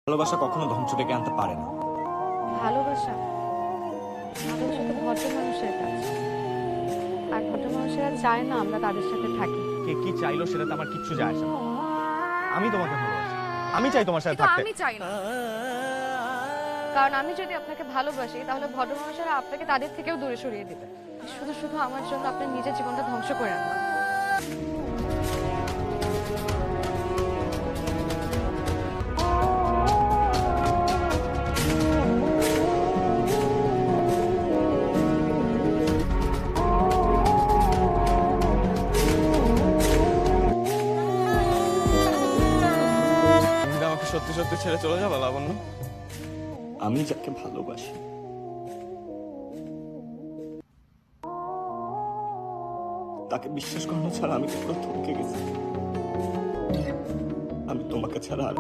ভালোবাসা কখনো ধ্বংস ডেকে আনতে পারে না। ভালোবাসা ভালোবাসা তো ভদ্র মানুষের কাছে, আর ভদ্র মানুষেরা চায় না আমরা তাদের সাথে থাকি। কে কি চাইলো সেটাতে আমার কিচ্ছু যায় আসে না। আমি তোমাকে ভালোবাসি, আমি চাই তোমার সাথে কিন্তু থাকতে। আমি চাই না, কারণ আমি যদি আপনাকে ভালোবাসি তাহলে ভদ্র মানুষেরা আপনাকে তাদের থেকেও দূরে সরিয়ে দিবে। শুধু শুধু আমার জন্য আপনার নিজের জীবনটা ধ্বংস করে আনবা। তুমি আমাকে সত্যি সত্যি ছেড়ে চলে যাবে লাবণ্য? আমি যাকে ভালোবাসি তাকে বিশ্বাস করানো ছাড়া আমি পুরো থমকে গেছি। আমি তোমাকে ছাড়া আর